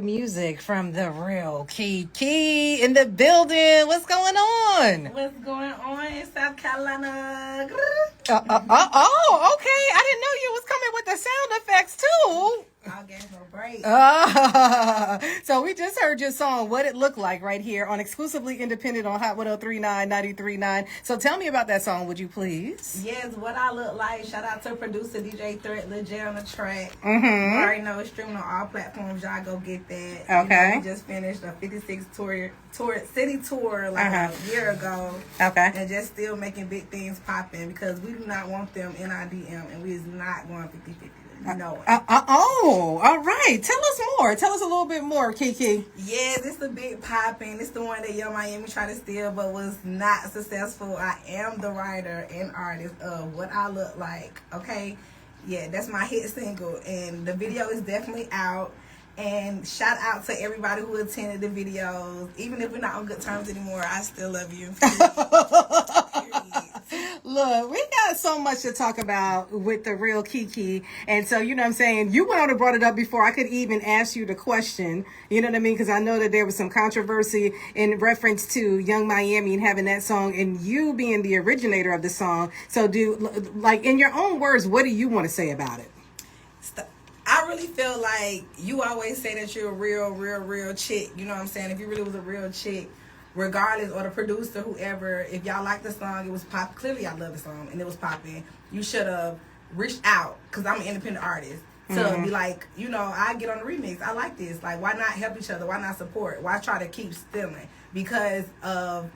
Music from the real Keke in the building. What's going on? What's going on in South Carolina? Oh, okay. I didn't know you was coming with the sound effects too. I'll get no break. So we just heard your song, What It Looked Like, right here on exclusively independent on Hot 103.9, 93.9. So tell me about that song, would you please? Yes, What I Look Like. Shout out to producer DJ Threat, Lil J on the track. Mm-hmm. You already know it's streaming on all platforms. Y'all go get that. Okay. You know, we just finished a 56 city tour a year ago. Okay. And just still making big things popping because we do not want them in our DM and we is not going 50-50. No. All right. Tell us more. Tell us a little bit more, Keke. Yes, it's the big popping. It's the one that Young Miami tried to steal but was not successful. I am the writer and artist of What I Look Like. Okay? Yeah, that's my hit single. And the video is definitely out. And shout out to everybody who attended the videos. Even if we're not on good terms anymore, I still love you. Look, we got so much to talk about with the real Keke. And so, you know what I'm saying? You went on and brought it up before I could even ask you the question. You know what I mean? Because I know that there was some controversy in reference to Young Miami and having that song and you being the originator of the song. So like in your own words, what do you want to say about it? I really feel like you always say that you're a real chick. You know what I'm saying? If you really was a real chick, regardless, or the producer, whoever, if y'all like the song, it was pop. Clearly, I love the song, and it was popping. You should have reached out, because I'm an independent artist, to be like, you know, I get on the remix. I like this. Like, why not help each other? Why not support? Why try to keep stealing? Because of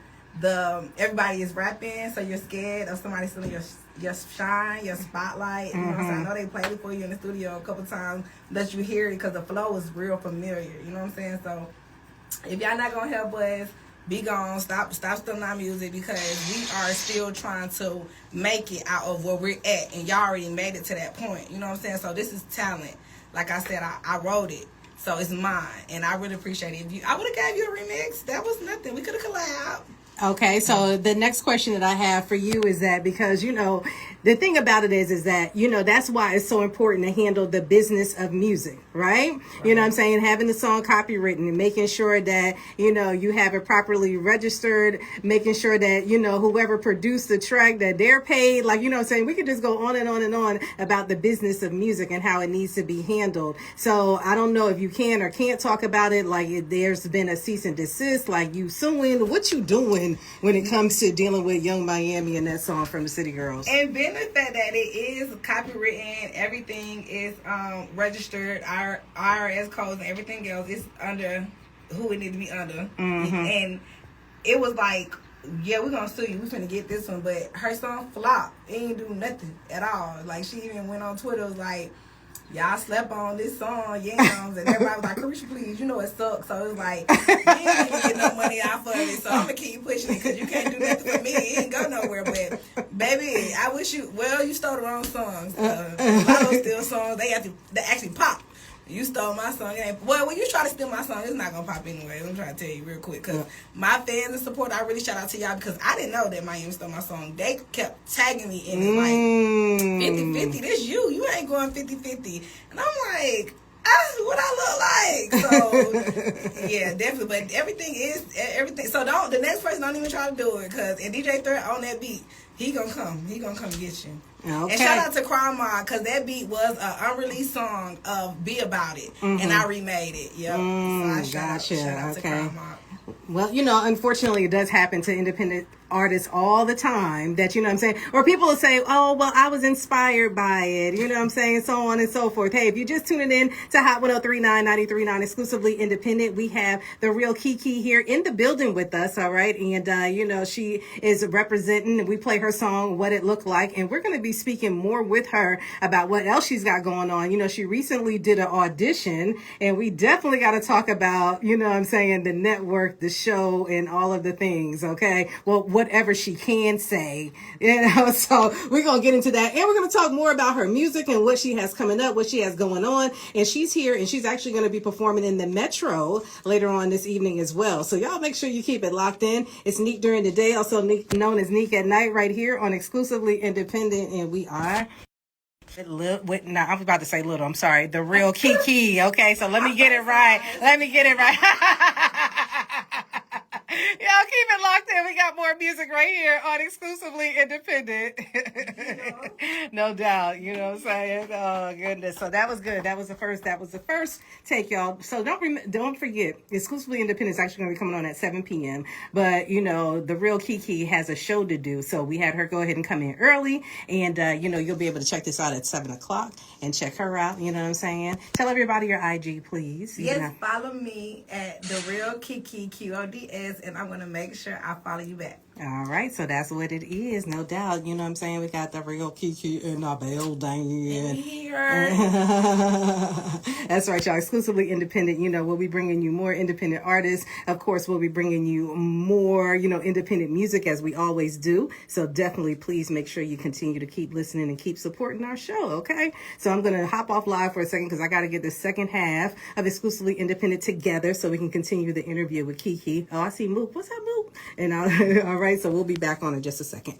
everybody is rapping, so you're scared of somebody stealing your shine, your spotlight. You know what I'm saying? I know they played it for you in the studio a couple times, let you hear it because the flow is real familiar. You know what I'm saying? So if y'all not gonna help us, be gone. Stop stealing our music because we are still trying to make it out of where we're at, and y'all already made it to that point. You know what I'm saying? So this is talent. Like I said, I wrote it, so it's mine, and I really appreciate it. I would have gave you a remix. That was nothing. We could have collabed. Okay, so the next question that I have for you is that because, you know, the thing about it is that, you know, that's why it's so important to handle the business of music, right? You know what I'm saying? Having the song copywritten and making sure that, you know, you have it properly registered, making sure that, you know, whoever produced the track, that they're paid. Like, you know what I'm saying? We could just go on and on and on about the business of music and how it needs to be handled. So I don't know if you can or can't talk about it. Like, if there's been a cease and desist, like you suing, what you doing when it comes to dealing with Young Miami and that song from the City Girls? And being the fact that it is copywritten, everything is registered, our IRS codes and everything else is under who it need to be under. And it was like, yeah, we're gonna sue you. We finna get this one, but her song flopped. It ain't do nothing at all. Like, she even went on Twitter, was like, y'all slept on this song, Yams, and everybody was like, Carisha, please, you know it sucks. So it was like, you ain't even get no money off of it, so I'm gonna keep pushing it because you can't do nothing for me. It ain't go nowhere. But baby, I wish you stole the wrong songs. A lot of those still songs, they actually pop. You stole my song. Well, when you try to steal my song, it's not going to pop anyway. I'm trying to tell you real quick. Because my fans and support, I really shout out to y'all because I didn't know that Miami stole my song. They kept tagging me in it like, 50-50, this you. You ain't going 50-50. And I'm like, what I look like. So, yeah, definitely. But everything. So the next person don't even try to do it because and DJ Threat on that beat, he gonna come get you. Okay. And shout out to Crime Mob because that beat was an unreleased song of Be About It, and I remade it. Yep. So shout out to Crime Mob. Well, you know, unfortunately, it does happen to independent artists all the time that, you know what I'm saying, or people will say, oh, well, I was inspired by it, you know what I'm saying, so on and so forth. Hey, if you're just tuning in to Hot 103.9, 93.9, exclusively independent, we have the real Keke here in the building with us, all right, and, you know, she is representing, we play her song, What It Looked Like, and we're going to be speaking more with her about what else she's got going on. You know, she recently did an audition, and we definitely got to talk about, you know what I'm saying, the network, the show, and all of the things, okay? Well, whatever she can say, you know, so we're going to get into that. And we're going to talk more about her music and what she has coming up, what she has going on. And she's here and she's actually going to be performing in the Metro later on this evening as well. So y'all make sure you keep it locked in. It's Neek during the day, also known as Neek at night, right here on Exclusively Independent. And we are No, I was about to say little. I'm sorry. The real Keke. Okay, so let me get it right. Let me get it right. Y'all keep it locked in. We got more music right here on Exclusively Independent. No doubt. You know what I'm saying? Oh goodness. So that was good. That was the first take, y'all. So don't forget, Exclusively Independent is actually going to be coming on at 7 p.m. But you know, the real Keke has a show to do, so we had her go ahead and come in early, and you know, you'll be able to check this out at 7 o'clock and check her out. You know what I'm saying? Tell everybody your IG, please. Yes, follow me at the real Keke QODS, and I'm gonna make sure I follow you back. All right, so that's what it is, no doubt. You know what I'm saying? We got the real Keke in our building. In here. That's right, y'all. Exclusively Independent. You know, we'll be bringing you more independent artists. Of course, we'll be bringing you more, you know, independent music as we always do. So definitely, please make sure you continue to keep listening and keep supporting our show, okay? So I'm going to hop off live for a second because I got to get the second half of Exclusively Independent together so we can continue the interview with Keke. Oh, I see Mook. What's up, Mook? And all right, so we'll be back on in just a second.